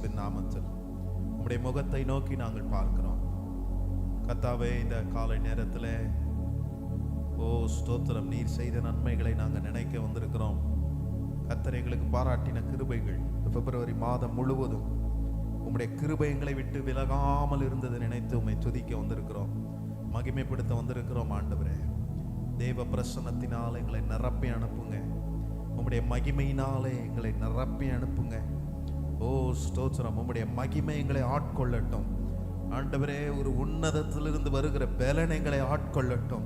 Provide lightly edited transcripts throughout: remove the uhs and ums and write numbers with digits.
இயேசுவின் நாமத்தில் உம்முடைய முகத்தை நோக்கி நாங்கள் பார்க்கிறோம். கர்த்தாவே, இந்த காலை நேரத்தில் ஸ்தோத்திரம், நீர் செய்த நன்மைகளை நாங்கள் நினைக்க வந்திருக்கிறோம். கர்த்தர் எங்களுக்கு பாராட்டின கிருபைகள் பிப்ரவரி மாதம் முழுவதும் உம்முடைய கிருபை எங்களை விட்டு விலகாமல் இருந்ததை நினைத்து உம்மை துதிக்க வந்திருக்கிறோம், மகிமைப்படுத்த வந்திருக்கிறோம். ஆண்டவரே, தேவ பிரசன்னத்தினால் எங்களை நிரப்பி அனுப்புங்க. உம்முடைய மகிமையினாலே எங்களை நிரப்பி அனுப்புங்க. ஸ்தோத்திரம், உம்முடைய மகிமை எங்களை ஆட்கொள்ளட்டும். ஆண்டவரே, ஒரு உன்னதத்திலிருந்து வருகிற பலன் எங்களை ஆட்கொள்ளட்டும்.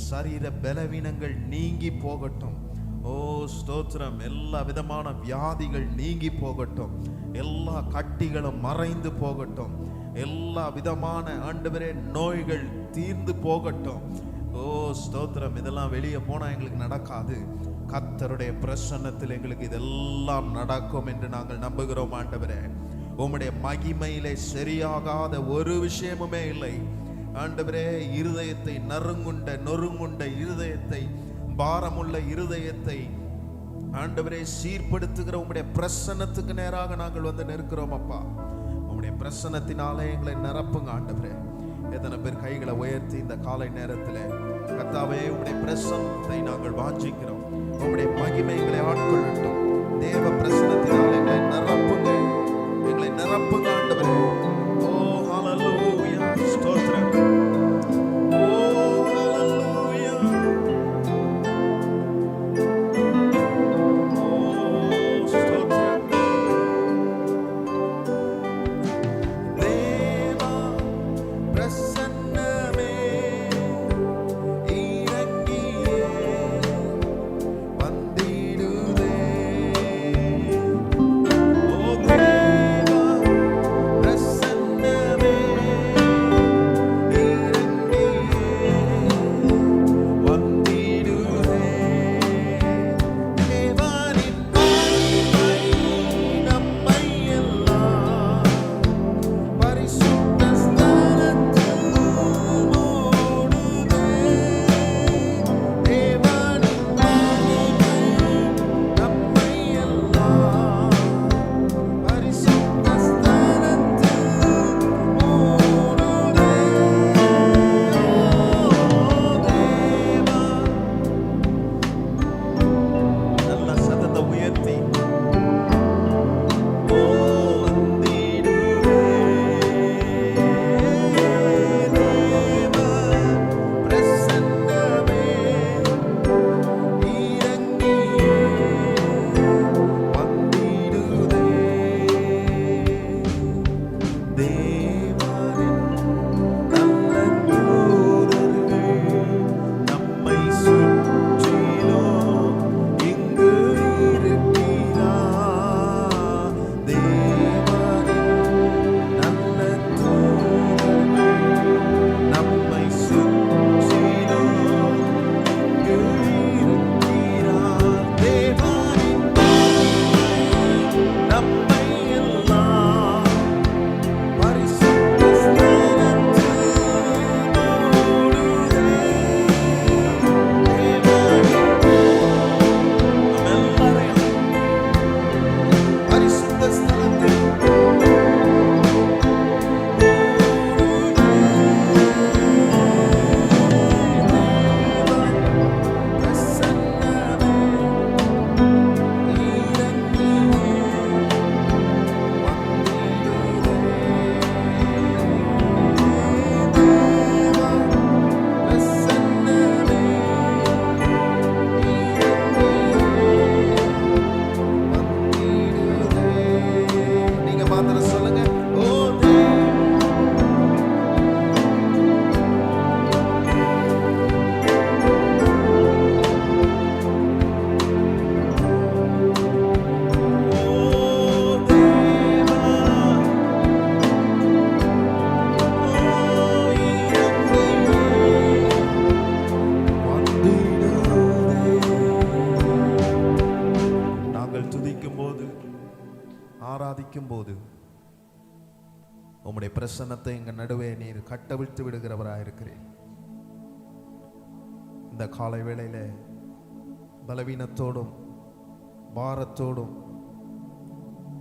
சரீர பலவீனங்கள் நீங்கி போகட்டும். ஸ்தோத்திரம், எல்லா விதமான வியாதிகள் நீங்கி போகட்டும். எல்லா கட்டிகளும் மறைந்து போகட்டும். எல்லா விதமான ஆண்டவரே நோய்கள் தீர்ந்து போகட்டும். ஸ்தோத்திரம், இதெல்லாம் வெளியே போனா எங்களுக்கு நடக்காது. கர்த்தருடைய பிரசன்னத்தில் எங்களுக்கு இதெல்லாம் நடக்கும் என்று நாங்கள் நம்புகிறோம். ஆண்டவரே, உம்முடைய மகிமையிலே சரியாகாத ஒரு விஷயமுமே இல்லை. ஆண்டவரே, இருதயத்தை நொறுங்குண்ட இருதயத்தை, பாரமுள்ள இருதயத்தை ஆண்டவரே சீர்படுத்துகிற உம்முடைய பிரசன்னத்துக்கு நேராக நாங்கள் வந்து நிற்கிறோம். அப்பா, உம்முடைய பிரசன்னத்தினாலே எங்களை நிரப்புங்க. ஆண்டவரே, எத்தனை பேர் கைகளை உயர்த்தி இந்த காலை நேரத்தில் கர்த்தாவே, உம்முடைய பிரசன்னத்தை நாங்கள் வாஞ்சிக்கிறோம். உம்முடைய மகிமை எங்களை ஆட்கொள்ளட்டும். தேவ பிரசன்னத்தினாலே எங்களை நிரப்புங்க, எங்களை நிரப்புங்க. ஆண்டவரே, ஹல்லேலூயா, ஸ்தோத்திரம். ஆராதிக்கும் போது உம்முடைய பிரசன்னத்தை எங்க நடுவே நீர் கட்டவிழ்த்து விடுகிறவராயிருக்கிறேன். இந்த காலை வேளையில பலவீனத்தோடும் பாரத்தோடும்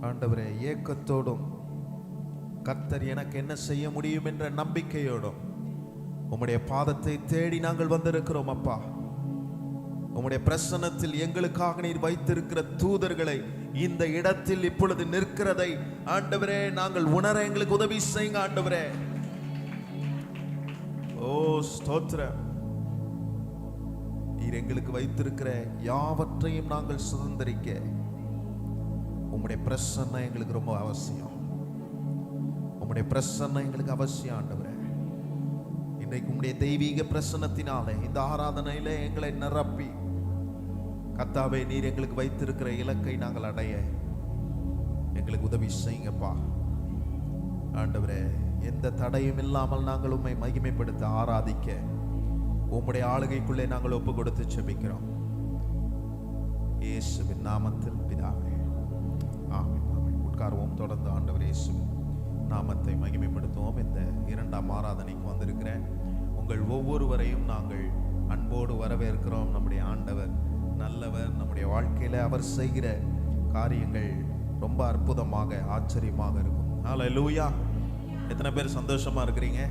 ஆண்டவரே ஏக்கத்தோடும் கர்த்தர் எனக்கு என்ன செய்ய முடியும் என்ற நம்பிக்கையோடும் உம்முடைய பாதத்தை தேடி நாங்கள் வந்திருக்கிறோம் அப்பா. உம்முடைய பிரசன்னத்தில் எங்களுக்காக நீர் வைத்திருக்கிற தூதர்களை இந்த இடத்தில் இப்பொழுது நிற்கிறதை ஆண்டவரே நாங்கள் உணர எங்களுக்கு உதவி செய்யுங்க ஆண்டவரே. ஓ ஸ்தோத்திரம். நீர் எங்களுக்கு வைத்திருக்கிற யாவற்றையும் நாங்கள் சுதந்திரிக்க உம்முடைய பிரசன்னம் எங்களுக்கு ரொம்ப அவசியம். உம்முடைய பிரசன்னம் எங்களுக்கு அவசியம் ஆண்டவரே. இன்றைக்கு உம்முடைய தெய்வீக பிரசன்னத்தினாலே இந்த ஆராதனையில எங்களை நிரப்பி கர்த்தாவே நீர் எங்களுக்கு வைத்திருக்கிற இலக்கை நாங்கள் அடைய எங்களுக்கு உதவி செய்யுங்கப்பா ஆண்டவரே. எந்த தடையும் இல்லாமல் நாங்கள் உம்மை மகிமைப்படுத்த ஆராதிக்க உம்முடைய ஆளுகைக்குள்ளே நாங்கள் ஒப்பு கொடுத்து செபிக்கிறோம் இயேசுவின் நாமத்தில் பிதாவே, ஆமென் ஆமென். உட்காருவோம். தொடர்ந்து ஆண்டவர் இயேசுவின் நாமத்தை மகிமைப்படுத்துவோம். இந்த இரண்டாம் ஆராதனைக்கு வந்திருக்கிற உங்கள் ஒவ்வொருவரையும் நாங்கள் அன்போடு வரவேற்கிறோம். நம்முடைய ஆண்டவர் நல்லவர். நம்முடைய வாழ்க்கையில அவர் செய்கிற காரியங்கள் ரொம்ப அற்புதமாக ஆச்சரியமாக இருக்கும். ஹல்லேலூயா. எத்தனை பேர் சந்தோஷமா இருக்கிறீங்க?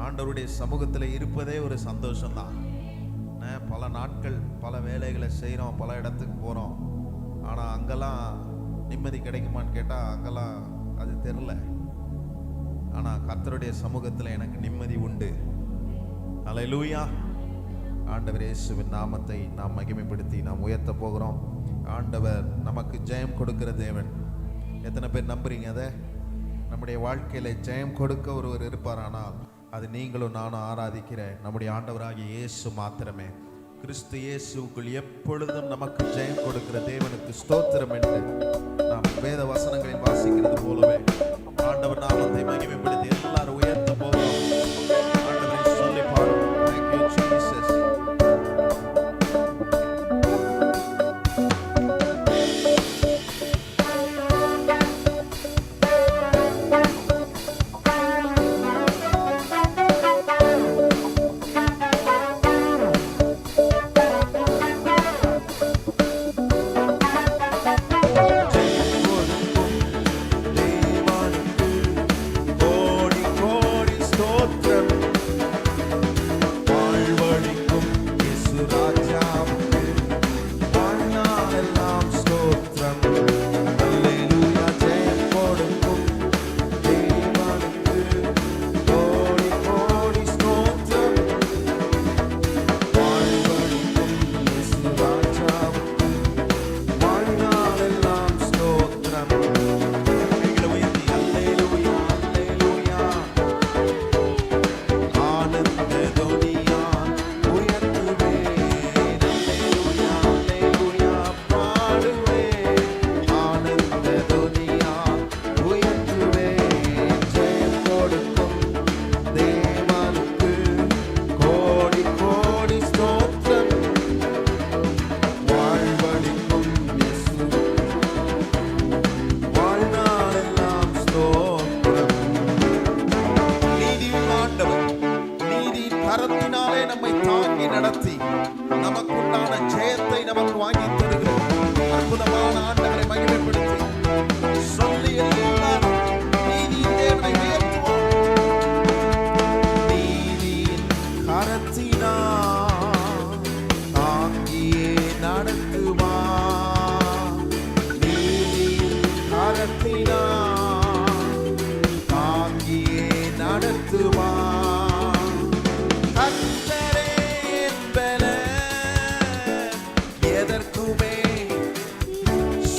ஆண்டவருடைய சமூகத்தில் இருப்பதே ஒரு சந்தோஷம்தான். பல நாட்கள் பல வேலைகளை செய்கிறோம், பல இடத்துக்கு போகிறோம். ஆனால் அங்கெல்லாம் நிம்மதி கிடைக்குமான்னு கேட்டால் அங்கெல்லாம் அது தெரில. ஆனால் கர்த்தருடைய சமூகத்தில் எனக்கு நிம்மதி உண்டு. ஹல்லேலூயா. ஆண்டவர் இயேசுவின் நாமத்தை நாம் மகிமைப்படுத்தி நாம் உயர்த்த போகிறோம். ஆண்டவர் நமக்கு ஜெயம் கொடுக்கிற தேவன். எத்தனை பேர் நம்புறீங்க? அதை நம்முடைய வாழ்க்கையில ஜெயம் கொடுக்க ஒருவர் இருப்பார். ஆனால் அது நீங்களும் நானும் ஆராதிக்கிற நம்முடைய ஆண்டவராகிய இயேசு மாத்திரமே. கிறிஸ்து இயேசுக்குள் எப்பொழுதும் நமக்கு ஜெயம் கொடுக்கிற தேவனுக்கு ஸ்தோத்திரம் என்று நாம் வேத வசனங்களில் வாசிக்கிறது போலவே ஆண்டவர் நாமத்தை மகிமைப்படுத்தி எல்லாரும் உயர்த்த போகிறோம். ஆண்டவரை சொல்லி பாருங்க. Thank you, Jesus.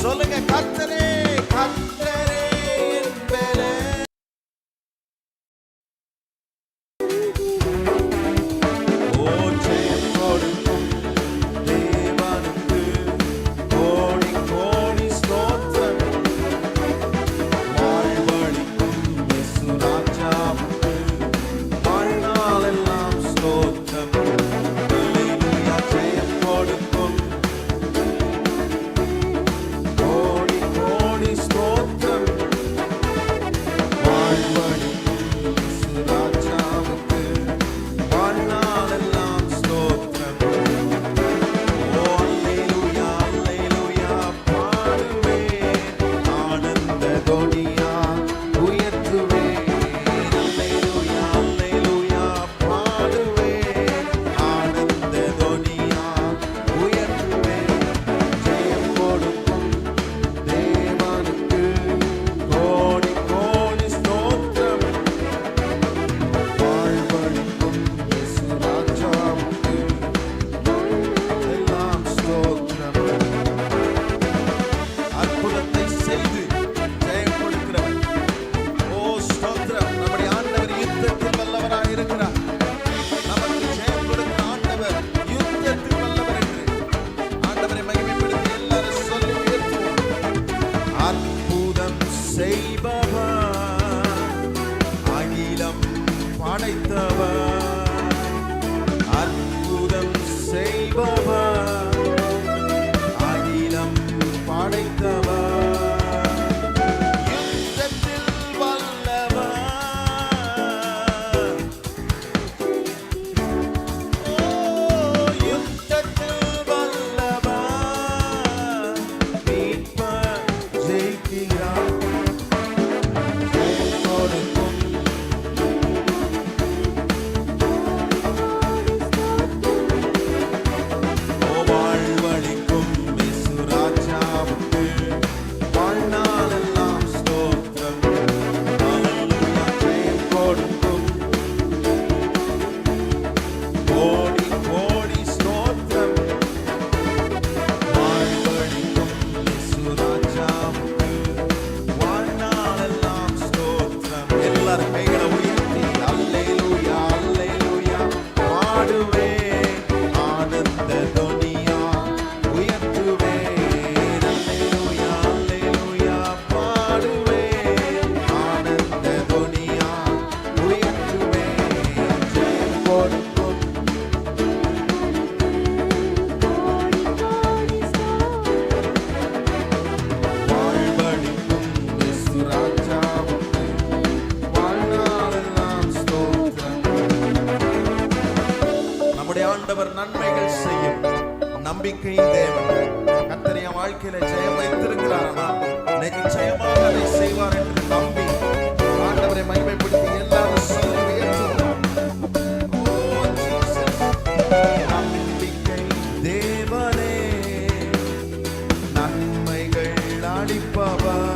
சொல்லுங்க, கர்த்தரே கர்த்தரே வாழ்க்கையில ஜெயம் வைத்திருக்கிறாரா நிச்சயமாக அதை செய்வார் என்று நம்பி ஆண்டவரை மகிமைப்படுத்தி எல்லாரும் சொல்லி உயர்த்துவோம். நம்பிக்கை தேவனே நன்மைகள் அளிப்பவர்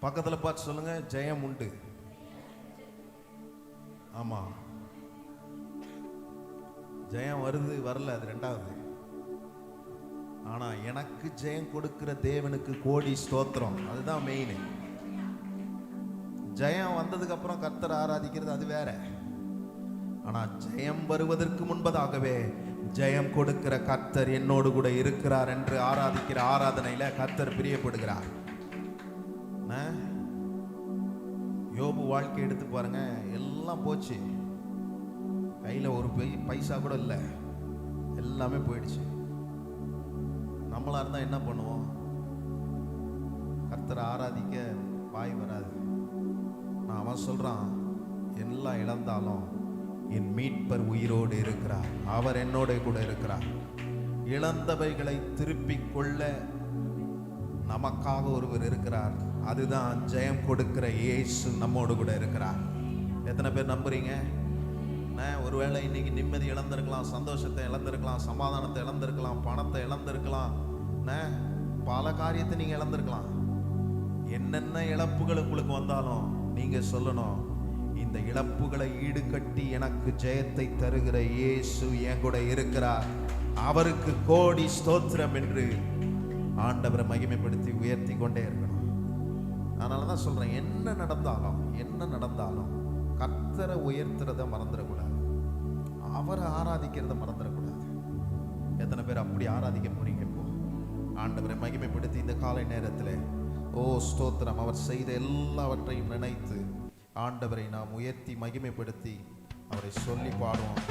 பக்கத்துல பார்த்து சொல்லுங்க, ஜெயம் உண்டு. ஆமா, ஜெயம் வருது வரல அது ரெண்டாவது. ஆனா எனக்கு ஜெயம் கொடுக்கிற தேவனுக்கு கோடி ஸ்தோத்திரம், அதுதான் மெயின். ஜெயம் வந்ததுக்கு அப்புறம் கர்த்தரை ஆராதிக்கிறது அது வேற. ஆனா ஜெயம் வருவதற்கு முன்பதாகவே ஜெயம் கொடுக்கிற கர்த்தர் என்னோடு கூட இருக்கிறார் என்று ஆராதிக்கிற ஆராதனையில கர்த்தர் பிரியப்படுகிறார். யோபு வாழ்க்கை எடுத்து பாருங்க, எல்லாம் போச்சு, கையில ஒரு பைசா கூட இல்லை, எல்லாமே போயிடுச்சு. நம்மளா இருந்தா என்ன பண்ணுவோம்? கர்த்தரை ஆராதிக்க வாய் வராது. நான் அவன் சொல்றான், எல்லாம் இழந்தாலும் என் மீட்பர் உயிரோடு இருக்கிறார், அவர் என்னோட கூட இருக்கிறார். இழந்தவைகளை திருப்பிக் கொள்ள நமக்காக ஒருவர் இருக்கிறார். அதுதான் ஜெயம் கொடுக்கிற இயேசு நம்மோடு கூட இருக்கிறார். எத்தனை பேர் நம்புறீங்க? ஒருவேளை இன்னைக்கு நிம்மதி இழந்திருக்கலாம், சந்தோஷத்தை இழந்திருக்கலாம், சமாதானத்தை இழந்திருக்கலாம், பணத்தை இழந்திருக்கலாம், பல காரியத்தை நீங்க இழந்திருக்கலாம். என்னென்ன இழப்புகள் உங்களுக்கு வந்தாலும் நீங்க சொல்லணும், இந்த இழப்புகளை ஈடுகட்டி எனக்கு ஜெயத்தை தருகிற இயேசு என் கூட இருக்கிறார், அவருக்கு கோடி ஸ்தோத்திரம் என்று ஆண்டவரை மகிமைப்படுத்தி உயர்த்தி கொண்டே இருக்கணும். அதனாலதான் சொல்றேன், என்ன நடந்தாலும் கர்த்தரை உயர்த்துறத மறந்துடக்கூடாது, அவரை ஆராதிக்கிறத மறந்துடக்கூடாது. எத்தனை பேர் அப்படி ஆராதிக்க போறீங்க? இப்போ ஆண்டவரை மகிமைப்படுத்தி இந்த காலை நேரத்தில் ஓ ஸ்தோத்திரம், அவர் செய்த எல்லாவற்றையும் நினைத்து ஆண்டவரை நாம் உயர்த்தி மகிமைப்படுத்தி அவரை சொல்லி பாடுவோம்.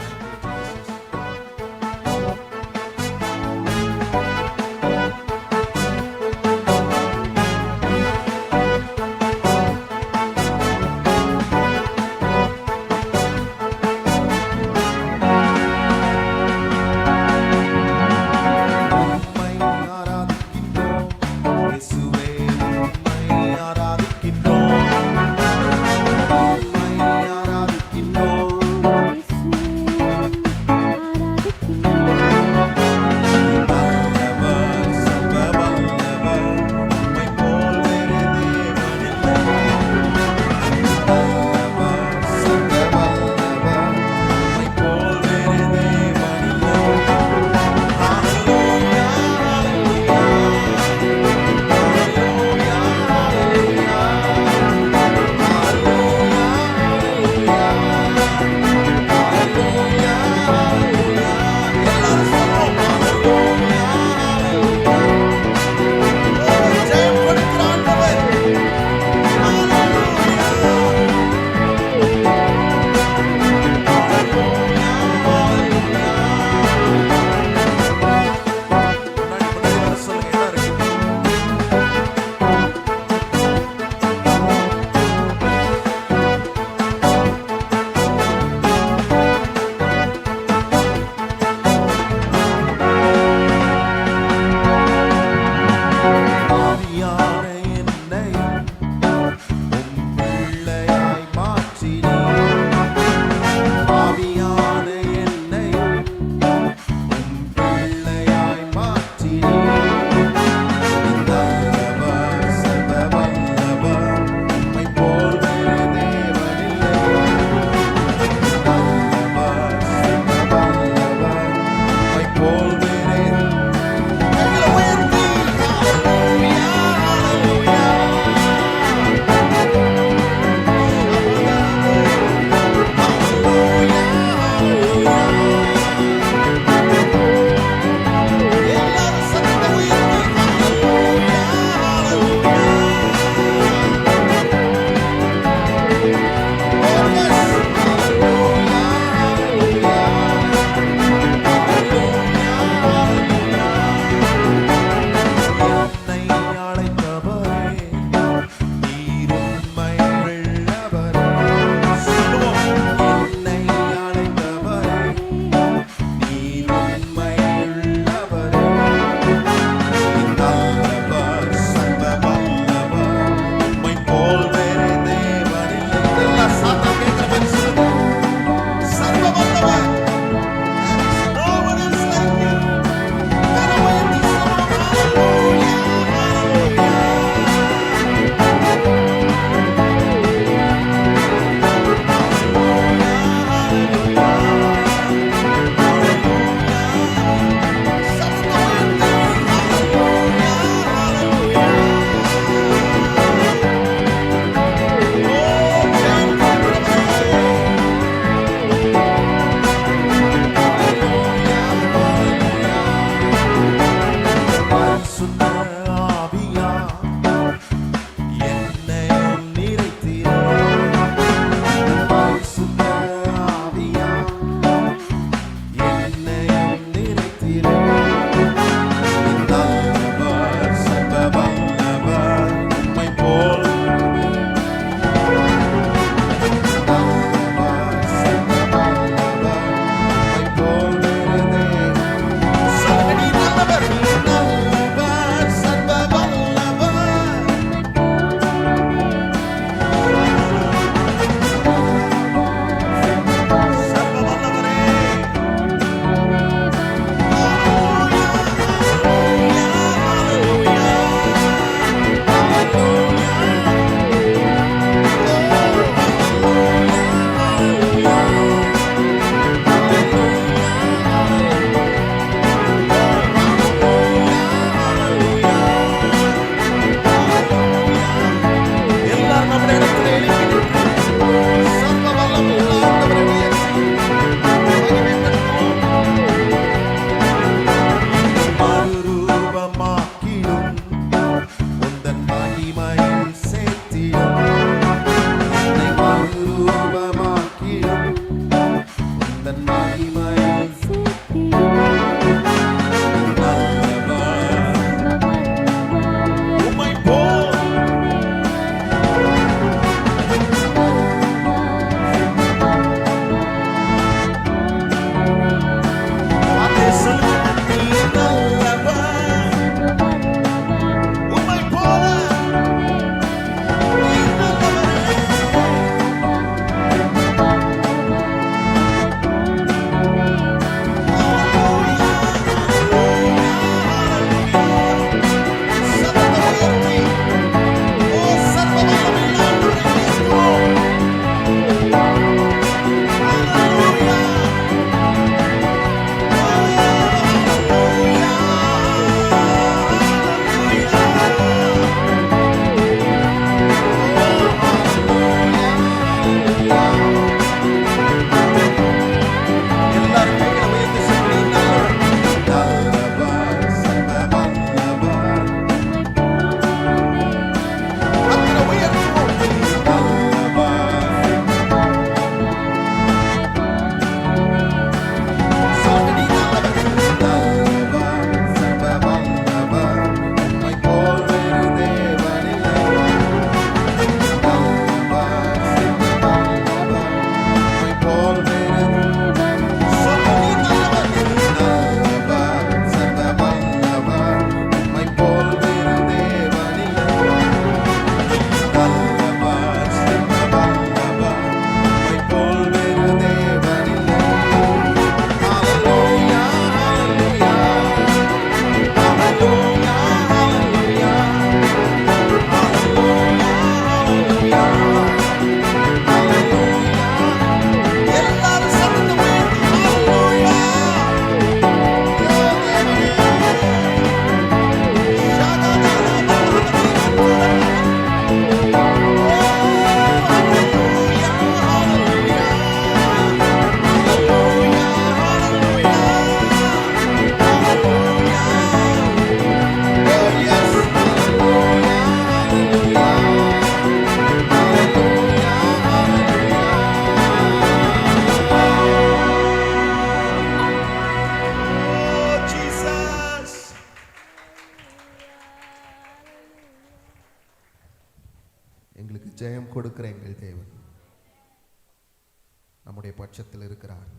நம்முடைய பட்சத்தில் இருக்கிறார்.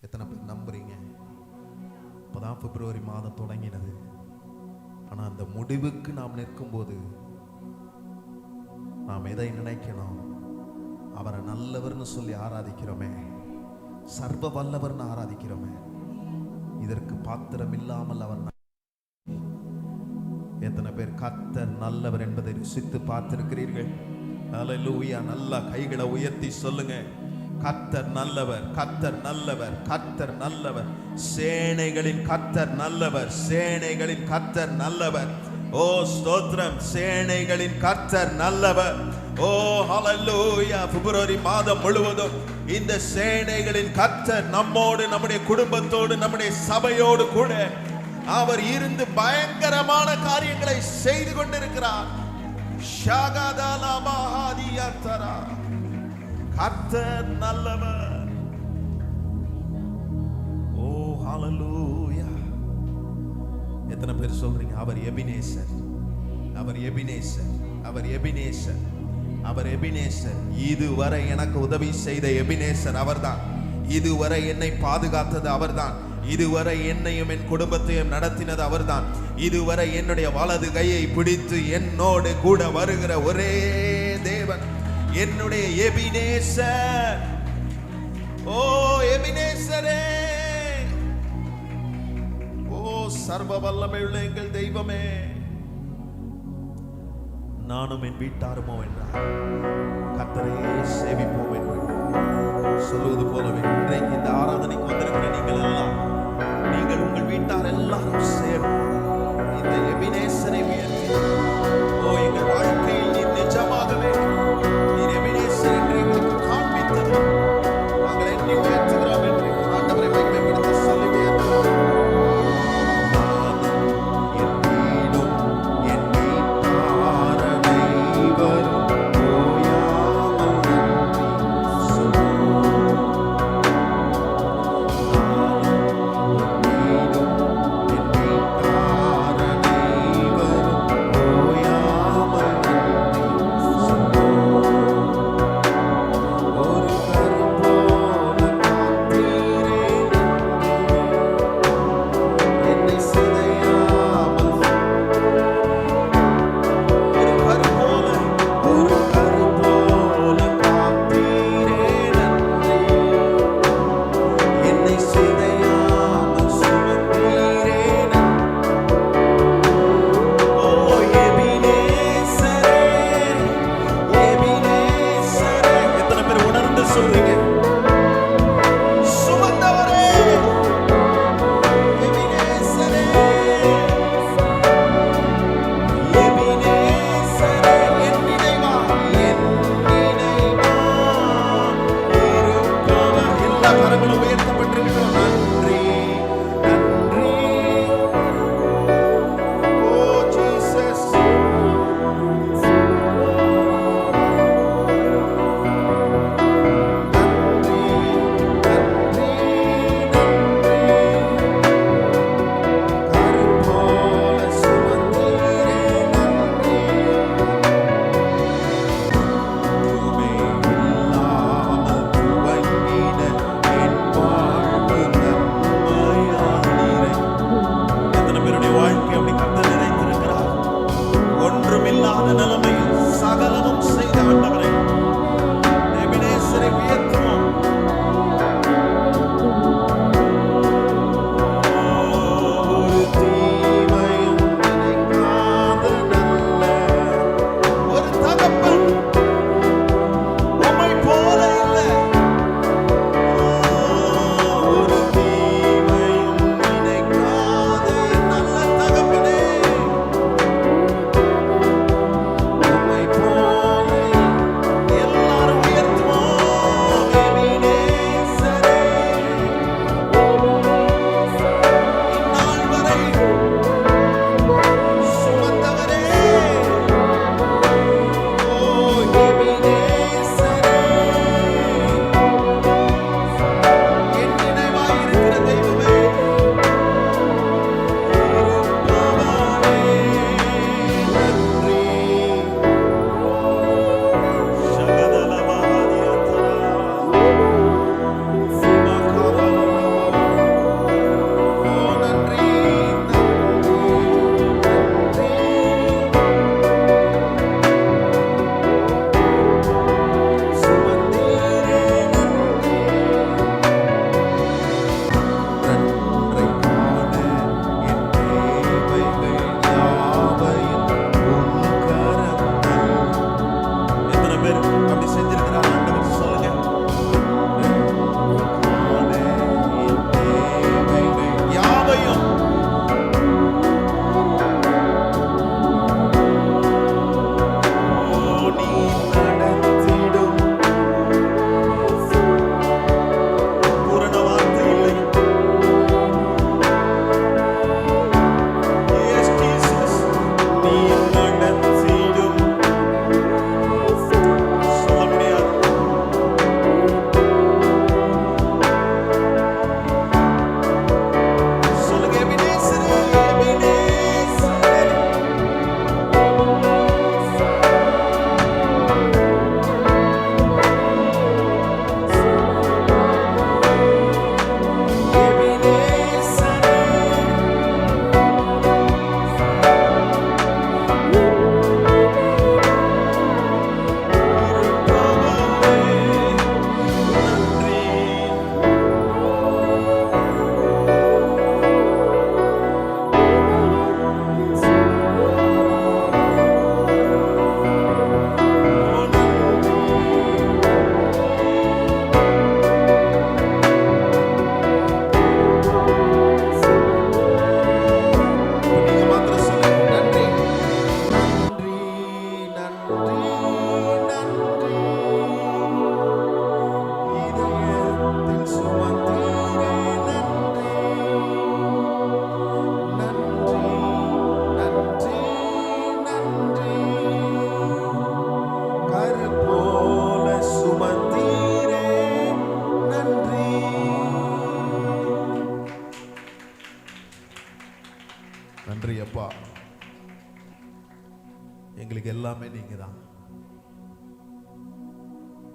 எத்தனை பேர் நம்புறீங்க? இப்போதான் பிப்ரவரி மாதம் தொடங்கினது. ஆனால் அந்த முடிவுக்கு நாம் நிற்கும்போது நாம் எதை நினைக்கணும்? அவரை நல்லவர்னு சொல்லி ஆராதிக்கிறோமே, சர்வ வல்லவர்னு ஆராதிக்கிறோமே. இதற்கு பாத்திரம் இல்லாமல் அவர் எத்தனை பேர் கர்த்தர் நல்லவர் என்பதை ருசித்து பார்த்திருக்கிறீர்கள்? அல்லேலூயா. நல்லா கைகளை உயர்த்தி சொல்லுங்க, கர்த்தர் நல்லவர், கர்த்தர் நல்லவர், கர்த்தர் நல்லவர். சேனைகளின் கர்த்தர் நல்லவர், சேனைகளின் கர்த்தர் நல்லவர். ஓ ஸ்தோத்திரம், சேனைகளின் கர்த்தர் நல்லவர். ஓ ஹல்லேலூயா. பிப்ரவரி மாதம் முழுவதும் இந்த சேனைகளின் கர்த்தர் நம்மோடு, நம்முடைய குடும்பத்தோடு, நம்முடைய சபையோடு கூட அவர் இருந்து பயங்கரமான காரியங்களை செய்து கொண்டிருக்கிறார். கர்த்தர் நல்லவர். ஓ ஹல்லேலூயா. எத்தனை பேர் சொல்றீங்க அவர் எபினேசர், அவர் எபினேசர், அவர் எபினேசர், அவர் எபினேசர். இதுவரை எனக்கு உதவி செய்த எபினேசர் அவர்தான். இதுவரை என்னை பாதுகாத்தது அவர்தான். இதுவரை என்னையும் என் குடும்பத்தையும் நடத்தினது அவர்தான். இதுவரை என்னுடைய வலது கையை பிடித்து என்னோடு கூட வருகிற ஒரே தேவன் என்னுடைய எபினேசர். ஓ எபினேசரே, ஓ சர்வ வல்லமையுள்ள எங்கள் தெய்வமே. நானும் என் வீட்டாருமோ என்றார் கர்த்தரை சேவிப்போம் என்று சொல்லுவது போலவே இன்றைக்கு இந்த ஆராதனைக்கு வந்திருக்கிற நீங்கள் எல்லாம், நீங்கள் உங்கள் வீட்டார் எல்லாரும் சேர்ந்து இந்த எபினேசரை உயர்த்தி, ஓ எங்கள் வாழ்க்கையில் நீ நிஜமாகவே நீர் எபினேசர் என்று எங்களுக்கு காண்பித்தது நாங்கள் எண்ணி உயர்த்துகிறோம் என்று ஆண்டவரை மகிமைப்படுத்த சொல்லி உயர்த்துகிறோம்.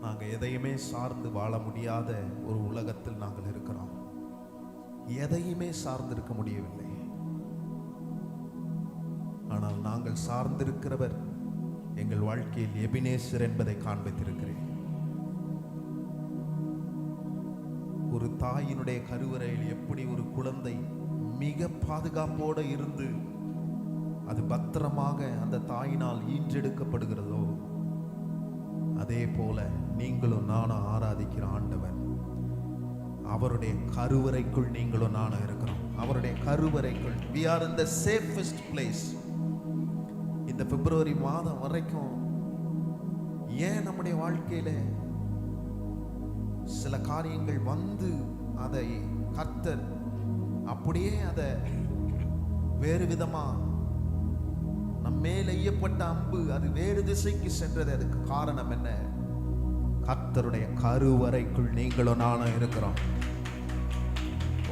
நாங்கள் எதையுமே சார்ந்து வாழ முடியாத ஒரு உலகத்தில் நாங்கள் இருக்கிறோம். எதையுமே சார்ந்திருக்க முடியவில்லை. ஆனால் நாங்கள் சார்ந்திருக்கிறவர் எங்கள் வாழ்க்கையில் எபினேசர் என்பதை காண்பித்திருக்கிறேன். ஒரு தாயினுடைய கருவறையில் எப்படி ஒரு குழந்தை மிக பாதுகாப்போடு இருந்து அது பத்திரமாக அந்த தாயினால் ஈன்றெடுக்கப்படுகிறதோ, அதே போல நீங்களும் நானும் ஆராதிக்கிற ஆண்டவர் அவருடைய கருவறைக்குள் நீங்களும் நானும் இருக்கிறோம். அவருடைய கருவறைக்குள் we are in the safest place. இந்த பிப்ரவரி மாதம் வரைக்கும் ஏன் நம்முடைய வாழ்க்கையில சில காரியங்கள் வந்து அதை கர்த்தர் அப்படியே அதை வேறு விதமா நம்மேல் எய்யப்பட்ட அம்பு அது வேறு திசைக்கு சென்றது? அதுக்கு காரணம் என்ன? கர்த்தருடைய கருவறைக்குள் நீங்களும் நானும் இருக்கிறோம்.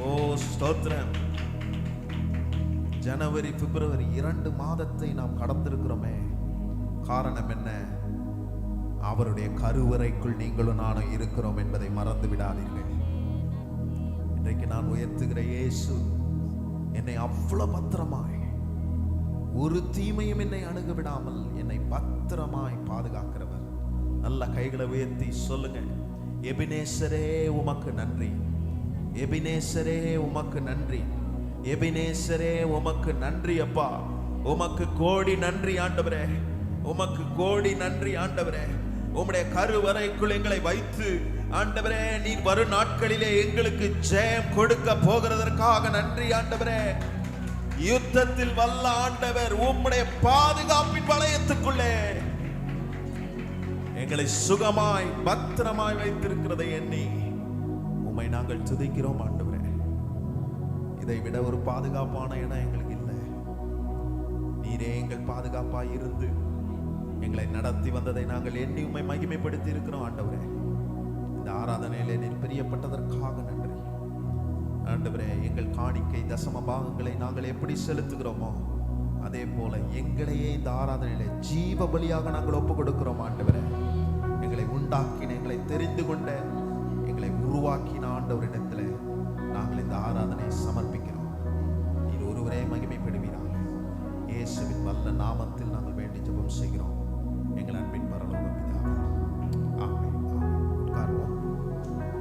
ஓ ஸ்தோத்திரம். ஜனவரி பிப்ரவரி 2 மாதத்தை நாம் கடந்திருக்கிறோமே. காரணம் என்ன? அவருடைய கருவறைக்குள் நீங்களும் நானும் இருக்கிறோம் என்பதை மறந்து விடாதீர்கள். இன்றைக்கு நான் உயர்த்துகிற இயேசு என்னை அவ்வளவு பத்திரமாய், ஒரு தீமையும் என்னை அணுக விடாமல் என்னை பத்திரமாய் பாதுகாக்கிறவர். நல்ல கைகளை உயர்த்தி சொல்லுங்க, எபினேசரே உமக்கு நன்றி, எபினேசரே உமக்கு நன்றி, எபினேசரே உமக்கு நன்றி அப்பா. உமக்கு கோடி நன்றி ஆண்டவரே, உமக்கு கோடி நன்றி ஆண்டவரே. உம்முடைய கருவறைக்குள் எங்களை வைத்து ஆண்டவரே, நீர் வரும் நாட்களிலே எங்களுக்கு ஜெயம் கொடுக்க போகிறதற்காக நன்றி ஆண்டவரே. யுத்தத்தில் வல்ல ஆண்டவர், உம்முடைய பாதுகாப்பின் வளையத்துக்குள்ளே எங்களை சுகமாய் பத்திரமாய் வைத்திருக்கிறதை எண்ணி உம்மை நாங்கள் துதிக்கிறோம் ஆண்டவரே. இதை விட ஒரு பாதுகாப்பான இடம் எங்களுக்கு இல்லை. நீரே எங்கள் பாதுகாப்பாய் இருந்து எங்களை நடத்தி வந்ததை நாங்கள் எண்ணி உம்மை மகிமைப்படுத்தி இருக்கிறோம் ஆண்டவரே. இந்த ஆராதனையிலே நீர் பிரியப்பட்டதற்காக நன்றி ஆண்டவரே. எங்கள் காணிக்கை தசம பாகங்களை நாங்கள் எப்படி செலுத்துகிறோமோ அதே போல எங்களையே இந்த ஆராதனையிலே ஜீவ பலியாக நாங்கள் ஒப்பு கொடுக்கிறோம் ஆண்டவரே. எங்களை உண்டாக்கின, எங்களை தெரிந்து கொண்ட, எங்களை உருவாக்கின ஆண்டவரிடத்தில் நாங்கள் இந்த ஆராதனை சமர்ப்பிக்கிறோம். நீர் ஒருவரே மகிமைப்படுவீராக. இயேசுவின் வல்ல நாமத்தில் நாங்கள் வேண்டி ஜெபம் செய்கிறோம்.